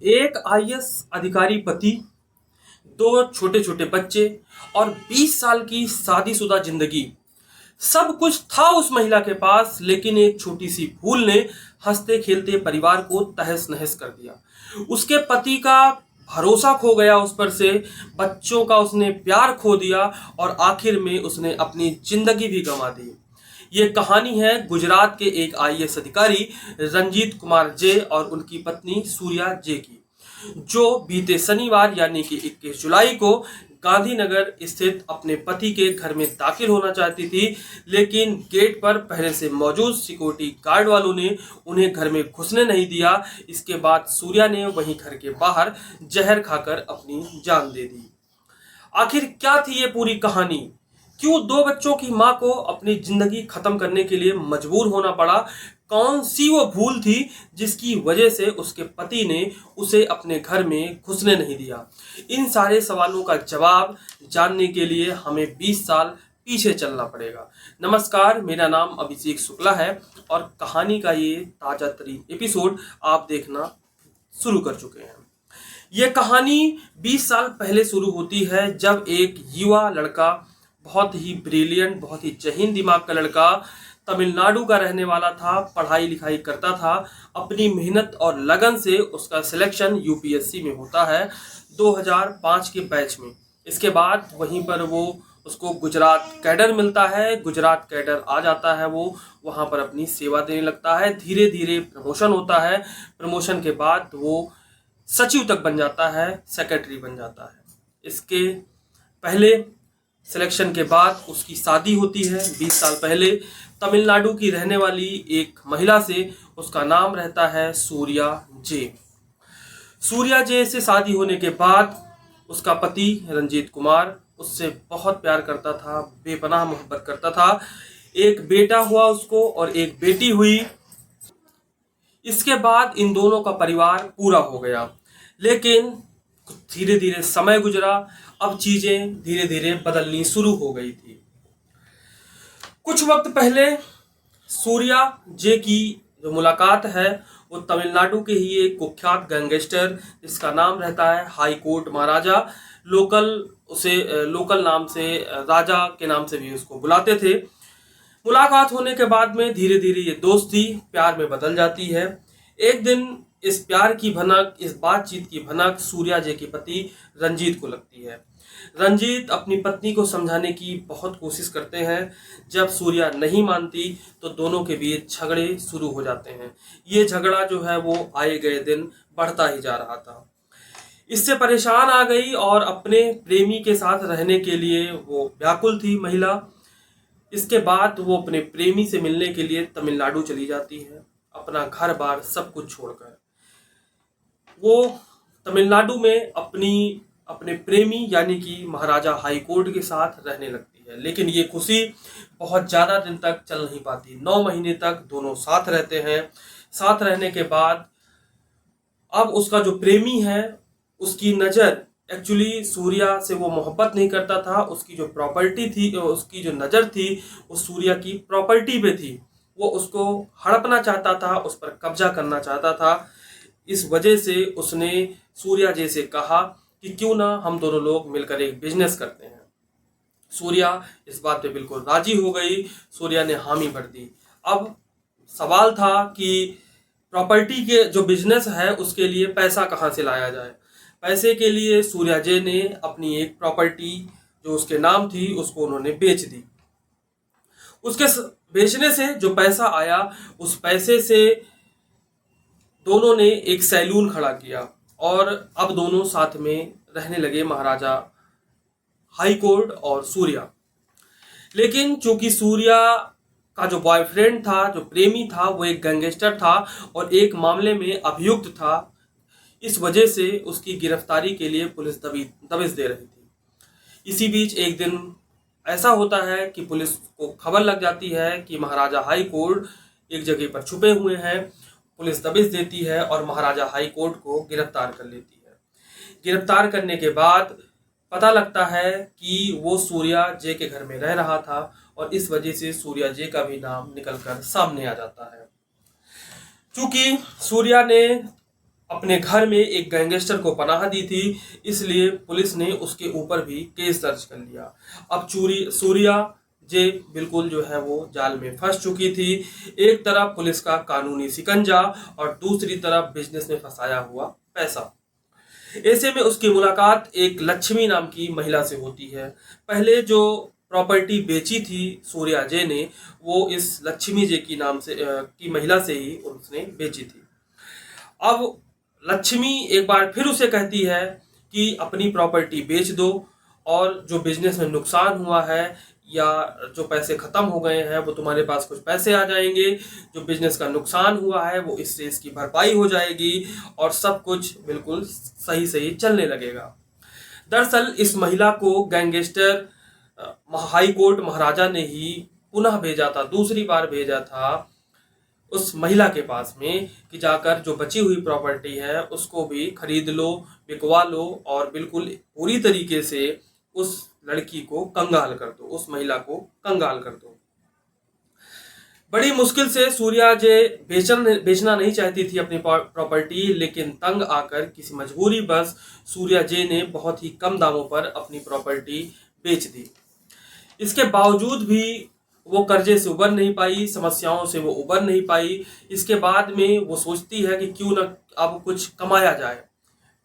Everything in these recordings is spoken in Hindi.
एक आईएएस अधिकारी पति, दो छोटे छोटे बच्चे और 20 साल की शादीशुदा जिंदगी। सब कुछ था उस महिला के पास, लेकिन एक छोटी सी भूल ने हंसते खेलते परिवार को तहस नहस कर दिया। उसके पति का भरोसा खो गया उस पर से, बच्चों का उसने प्यार खो दिया और आखिर में उसने अपनी जिंदगी भी गंवा दी। ये कहानी है गुजरात के एक आईएएस अधिकारी रंजीत कुमार जे और उनकी पत्नी सूर्या जे की, जो बीते शनिवार यानी कि 21 जुलाई को गांधीनगर स्थित अपने पति के घर में दाखिल होना चाहती थी, लेकिन गेट पर पहले से मौजूद सिक्योरिटी गार्ड वालों ने उन्हें घर में घुसने नहीं दिया। इसके बाद सूर्या ने वहीं घर के बाहर जहर खाकर अपनी जान दे दी। आखिर क्या थी ये पूरी कहानी? क्यों दो बच्चों की मां को अपनी जिंदगी खत्म करने के लिए मजबूर होना पड़ा? कौन सी वो भूल थी जिसकी वजह से उसके पति ने उसे अपने घर में घुसने नहीं दिया? इन सारे सवालों का जवाब जानने के लिए हमें 20 साल पीछे चलना पड़ेगा। नमस्कार, मेरा नाम अभिषेक शुक्ला है और कहानी का ये ताजा तरीन एपिसोड आप देखना शुरू कर चुके हैं। ये कहानी 20 साल पहले शुरू होती है, जब एक युवा लड़का, बहुत ही ब्रिलियंट, बहुत ही जहीन दिमाग का लड़का, तमिलनाडु का रहने वाला था, पढ़ाई लिखाई करता था। अपनी मेहनत और लगन से उसका सिलेक्शन यूपीएससी में होता है 2005 के बैच में। इसके बाद वहीं पर उसको गुजरात कैडर मिलता है। गुजरात कैडर आ जाता है, वो वहाँ पर अपनी सेवा देने लगता है। धीरे धीरे प्रमोशन होता है। प्रमोशन के बाद वो सचिव तक बन जाता है, सेक्रेटरी बन जाता है। इसके पहले सिलेक्शन के बाद उसकी शादी होती है 20 साल पहले तमिलनाडु की रहने वाली एक महिला से। उसका नाम रहता है सूर्या जे। सूर्या जे से शादी होने के बाद उसका पति रंजीत कुमार उससे बहुत प्यार करता था, बेपनाह मोहब्बत करता था। एक बेटा हुआ उसको और एक बेटी हुई। इसके बाद इन दोनों का परिवार पूरा हो गया, लेकिन धीरे धीरे समय गुजरा। अब चीजें धीरे धीरे बदलनी शुरू हो गई थी। कुछ वक्त पहले सूर्या जे की जो मुलाकात है वो तमिलनाडु के ही एक कुख्यात गैंगस्टर, जिसका नाम रहता है हाई कोर्ट महाराजा, लोकल नाम से राजा के नाम से भी उसको बुलाते थे। मुलाकात होने के बाद में धीरे धीरे ये दोस्ती प्यार में बदल जाती है। एक दिन इस प्यार की भनक, इस बातचीत की भनक सूर्या जे के पति रंजीत को लगती है। रंजीत अपनी पत्नी को समझाने की बहुत कोशिश करते हैं। जब सूर्या नहीं मानती तो दोनों के बीच झगड़े शुरू हो जाते हैं। ये झगड़ा जो है वो आए गए दिन बढ़ता ही जा रहा था। इससे परेशान आ गई और अपने प्रेमी के साथ रहने के लिए वो व्याकुल थी महिला। इसके बाद वो अपने प्रेमी से मिलने के लिए तमिलनाडु चली जाती है, अपना घर बार सब कुछ छोड़कर। वो तमिलनाडु में अपने प्रेमी यानी कि महाराजा हाई कोर्ट के साथ रहने लगती है, लेकिन ये खुशी बहुत ज़्यादा दिन तक चल नहीं पाती। 9 महीने तक दोनों साथ रहते हैं। साथ रहने के बाद अब उसका जो प्रेमी है उसकी नज़र, एक्चुअली सूर्या से वो मोहब्बत नहीं करता था। उसकी जो प्रॉपर्टी थी, उसकी जो नज़र थी वो सूर्या की प्रॉपर्टी पे थी। वो उसको हड़पना चाहता था, उस पर कब्जा करना चाहता था। इस वजह से उसने सूर्या जी से कहा कि क्यों ना हम दोनों लोग मिलकर एक बिजनेस करते हैं। सूर्या इस बात पे बिल्कुल राजी हो गई। सूर्या ने हामी भर दी। अब सवाल था कि प्रॉपर्टी के जो बिजनेस है उसके लिए पैसा कहाँ से लाया जाए। पैसे के लिए सूर्या जे ने अपनी एक प्रॉपर्टी जो उसके नाम थी उसको उन्होंने बेच दी। उसके बेचने से जो पैसा आया, उस पैसे से दोनों ने एक सैलून खड़ा किया और अब दोनों साथ में रहने लगे, महाराजा हाई कोर्ट और सूर्या। लेकिन चूंकि सूर्या का जो बॉयफ्रेंड था, जो प्रेमी था, वो एक गैंगस्टर था और एक मामले में अभियुक्त था। इस वजह से उसकी गिरफ्तारी के लिए पुलिस दबिश दे रही थी। इसी बीच एक दिन ऐसा होता है कि पुलिस को खबर लग जाती है कि महाराजा हाई कोर्ट एक जगह पर छुपे हुए हैं। पुलिस दबिश देती है और महाराजा हाई कोर्ट को गिरफ्तार कर लेती है। गिरफ्तार करने के बाद पता लगता है कि वो सूर्या जे के घर में रह रहा था और इस वजह से सूर्या जे का भी नाम निकलकर सामने आ जाता है। चूंकि सूर्या ने अपने घर में एक गैंगस्टर को पनाह दी थी, इसलिए पुलिस ने उसके ऊपर भी केस दर्ज कर लिया। अब सूर्या जे बिल्कुल जो है वो जाल में फंस चुकी थी। एक तरफ पुलिस का कानूनी शिकंजा और दूसरी तरफ बिजनेस में फंसाया हुआ पैसा। ऐसे में उसकी मुलाकात एक लक्ष्मी नाम की महिला से होती है। पहले जो प्रॉपर्टी बेची थी सूर्या जे ने, वो इस लक्ष्मी जे की नाम से की महिला से ही उसने बेची थी। अब लक्ष्मी एक बार फिर उसे कहती है कि अपनी प्रॉपर्टी बेच दो और जो बिजनेस में नुकसान हुआ है या जो पैसे खत्म हो गए हैं वो तुम्हारे पास कुछ पैसे आ जाएंगे, जो बिजनेस का नुकसान हुआ है वो इससे इसकी भरपाई हो जाएगी और सब कुछ बिल्कुल सही सही चलने लगेगा। दरअसल इस महिला को गैंगस्टर हाई कोर्ट महाराजा ने ही पुनः भेजा था, दूसरी बार भेजा था उस महिला के पास में कि जाकर जो बची हुई प्रॉपर्टी है उसको भी खरीद लो, बिकवा लो और बिल्कुल पूरी तरीके से उस लड़की को कंगाल कर दो, उस महिला को कंगाल कर दो। बड़ी मुश्किल से सूर्या जे बेचना नहीं चाहती थी अपनी प्रॉपर्टी, लेकिन तंग आकर किसी मजबूरी बस सूर्या जे ने बहुत ही कम दामों पर अपनी प्रॉपर्टी बेच दी। इसके बावजूद भी वो कर्जे से उबर नहीं पाई, समस्याओं से वो उबर नहीं पाई। इसके बाद में वो सोचती है कि क्यों न अब कुछ कमाया जाए,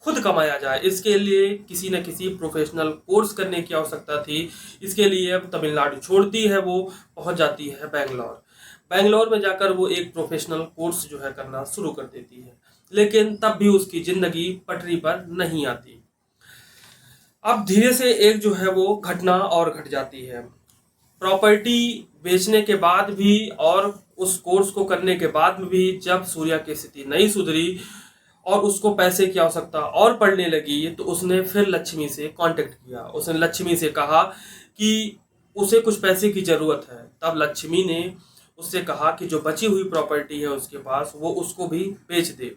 खुद कमाया जाए। इसके लिए किसी न किसी प्रोफेशनल कोर्स करने की आवश्यकता थी। इसके लिए अब तमिलनाडु छोड़ती है, वो पहुंच जाती है बेंगलोर। बेंगलोर में जाकर वो एक प्रोफेशनल कोर्स जो है करना शुरू कर देती है, लेकिन तब भी उसकी जिंदगी पटरी पर नहीं आती। अब धीरे से एक जो है वो घटना और घट जाती है। प्रॉपर्टी बेचने के बाद भी और उस कोर्स को करने के बाद में भी जब सूर्या की स्थिति नहीं सुधरी और उसको पैसे की आवश्यकता और पड़ने लगी, तो उसने फिर लक्ष्मी से कांटेक्ट किया। उसने लक्ष्मी से कहा कि उसे कुछ पैसे की ज़रूरत है। तब लक्ष्मी ने उससे कहा कि जो बची हुई प्रॉपर्टी है उसके पास, वो उसको भी बेच दे।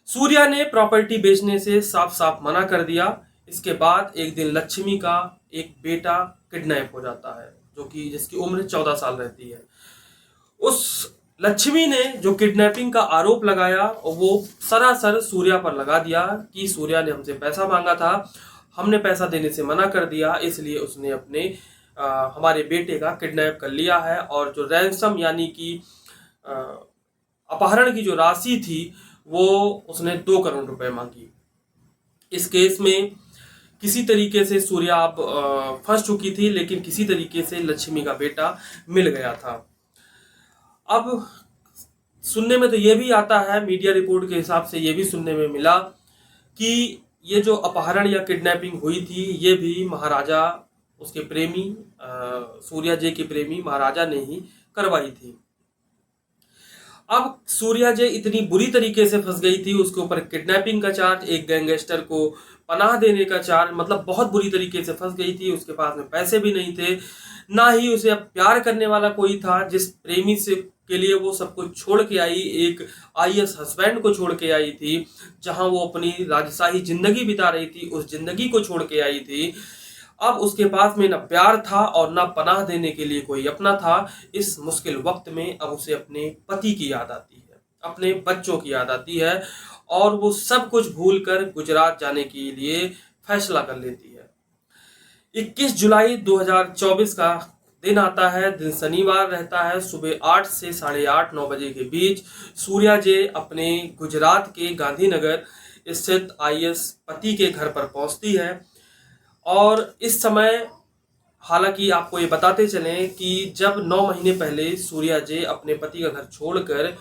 सूर्या ने प्रॉपर्टी बेचने से साफ साफ मना कर दिया। इसके बाद एक दिन लक्ष्मी का एक बेटा किडनैप हो जाता है, जो कि जिसकी उम्र 14 साल रहती है। उस लक्ष्मी ने जो किडनैपिंग का आरोप लगाया वो सरासर सूर्या पर लगा दिया कि सूर्या ने हमसे पैसा मांगा था, हमने पैसा देने से मना कर दिया, इसलिए उसने अपने हमारे बेटे का किडनैप कर लिया है और जो रैंसम यानी कि अपहरण की जो राशि थी वो उसने 2 करोड़ रुपए मांगी। इस केस में किसी तरीके से सूर्या अब फंस चुकी थी, लेकिन किसी तरीके से लक्ष्मी का बेटा मिल गया था। अब सुनने में तो ये भी आता है, मीडिया रिपोर्ट के हिसाब से ये भी सुनने में मिला कि ये जो अपहरण या किडनैपिंग हुई थी ये भी महाराजा उसके प्रेमी सूर्या जे के प्रेमी महाराजा ने ही करवाई थी। अब सूर्या जे इतनी बुरी तरीके से फंस गई थी, उसके ऊपर किडनैपिंग का चार्ज, एक गैंगस्टर को पनाह देने का चार्ज, मतलब बहुत बुरी तरीके से फंस गई थी। उसके पास में पैसे भी नहीं थे, ना ही उसे अब प्यार करने वाला कोई था। जिस प्रेमी से के लिए वो सब कुछ छोड़ के आई, एक आईएएस हस्बैंड को छोड़ के आई थी, जहां वो अपनी राजशाही जिंदगी बिता रही थी, उस जिंदगी को छोड़ के आई थी। अब उसके पास में न प्यार था और न पनाह देने के लिए कोई अपना था। इस मुश्किल वक्त में अब उसे अपने पति की याद आती है, अपने बच्चों की याद आती है और वो सब कुछ भूलकर गुजरात जाने के लिए फैसला कर लेती है। 21 जुलाई 2024 का दिन आता है, दिन शनिवार रहता है। सुबह 8 से 8:30 9 बजे के बीच सूर्या जे अपने गुजरात के गांधीनगर स्थित आईएएस पति के घर पर पहुंचती है और इस समय हालांकि आपको ये बताते चलें कि जब 9 महीने पहले सूर्या जे अपने पति का घर छोड़कर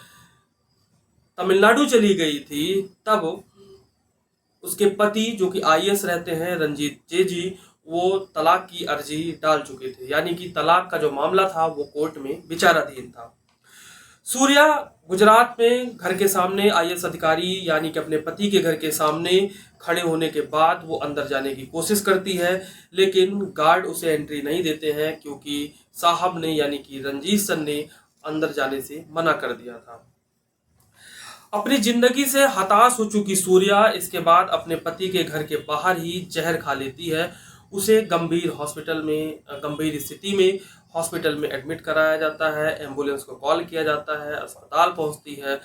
तमिलनाडु चली गई थी, तब उसके पति जो कि आईएएस रहते हैं रंजीत जे जी, वो तलाक की अर्जी डाल चुके थे, यानी कि तलाक का जो मामला था वो कोर्ट में विचाराधीन था। सूर्या गुजरात में घर के सामने आईएएस अधिकारी यानी कि अपने पति के घर के सामने खड़े होने के बाद वो अंदर जाने की कोशिश करती है, लेकिन गार्ड उसे एंट्री नहीं देते हैं क्योंकि साहब ने यानी कि रंजीत सर ने अंदर जाने से मना कर दिया था। अपनी जिंदगी से हताश हो चुकी सूर्या इसके बाद अपने पति के घर के बाहर ही जहर खा लेती है। उसे गंभीर स्थिति में हॉस्पिटल में एडमिट कराया जाता है। एम्बुलेंस को कॉल किया जाता है, अस्पताल पहुंचती है।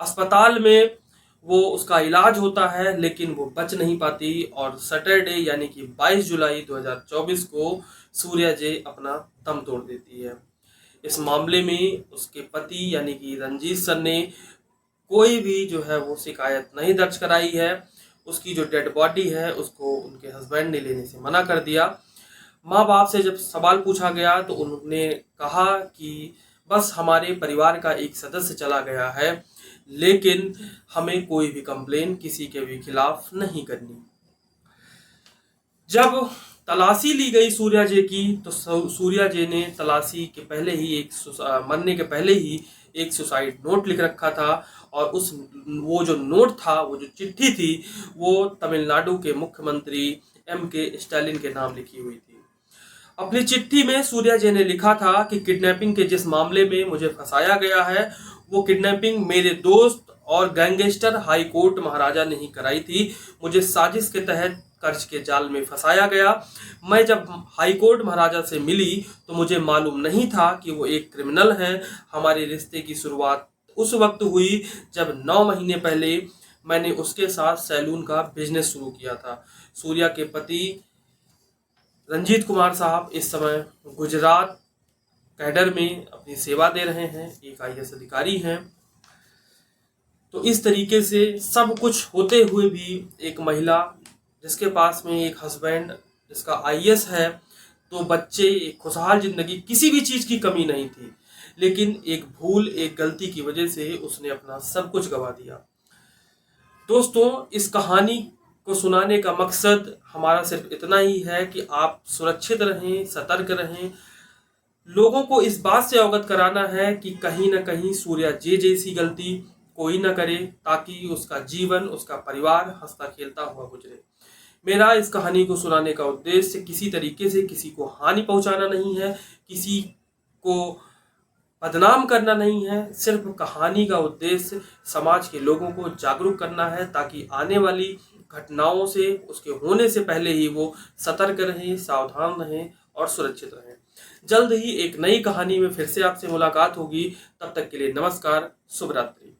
अस्पताल में वो उसका इलाज होता है लेकिन वो बच नहीं पाती और सैटरडे यानी कि 22 जुलाई 2024 को सूर्या जे अपना दम तोड़ देती है। इस मामले में उसके पति यानी कि रंजीत सर ने कोई भी जो है वो शिकायत नहीं दर्ज कराई है। उसकी जो डेड बॉडी है उसको उनके हस्बैंड ने लेने से मना कर दिया। माँ बाप से जब सवाल पूछा गया तो उन्होंने कहा कि बस हमारे परिवार का एक सदस्य चला गया है, लेकिन हमें कोई भी कंप्लेन किसी के भी खिलाफ नहीं करनी। जब तलाशी ली गई सूर्या जे की तो सूर्या जे ने तलाशी के पहले ही मरने के पहले ही एक सुसाइड नोट लिख रखा था और वो जो नोट था, वो जो चिट्ठी थी, वो तमिलनाडु के मुख्यमंत्री M.K. स्टालिन के नाम लिखी हुई थी। अपनी चिट्ठी में सूर्या जे ने लिखा था कि किडनैपिंग के जिस मामले में मुझे फंसाया गया है वो किडनैपिंग मेरे दोस्त और गैंगस्टर हाई कोर्ट महाराजा ने ही कराई थी। मुझे साजिश के तहत कर्ज के जाल में फंसाया गया। मैं जब हाई कोर्ट महाराजा से मिली तो मुझे मालूम नहीं था कि वो एक क्रिमिनल है। हमारे रिश्ते की शुरुआत उस वक्त हुई जब 9 महीने पहले मैंने उसके साथ सैलून का बिजनेस शुरू किया था। सूर्या के पति रंजीत कुमार साहब इस समय गुजरात कैडर में अपनी सेवा दे रहे हैं, एक IAS अधिकारी हैं। तो इस तरीके से सब कुछ होते हुए भी एक महिला जिसके पास में एक हस्बैंड जिसका IAS है, तो बच्चे, एक खुशहाल जिंदगी, किसी भी चीज की कमी नहीं थी, लेकिन एक भूल, एक गलती की वजह से उसने अपना सब कुछ गंवा दिया। दोस्तों, इस कहानी को सुनाने का मकसद हमारा सिर्फ इतना ही है कि आप सुरक्षित रहें, सतर्क रहें। लोगों को इस बात से अवगत कराना है कि कहीं ना कहीं सूर्या जे जैसी गलती कोई ना करे, ताकि उसका जीवन, उसका परिवार हंसता खेलता हुआ गुजरे। मेरा इस कहानी को सुनाने का उद्देश्य किसी तरीके से किसी को हानि पहुंचाना नहीं है, किसी को बदनाम करना नहीं है। सिर्फ कहानी का उद्देश्य समाज के लोगों को जागरूक करना है, ताकि आने वाली घटनाओं से, उसके होने से पहले ही वो सतर्क रहें, सावधान रहें और सुरक्षित रहें। जल्द ही एक नई कहानी में फिर से आपसे मुलाकात होगी। तब तक के लिए नमस्कार, शुभ रात्रि।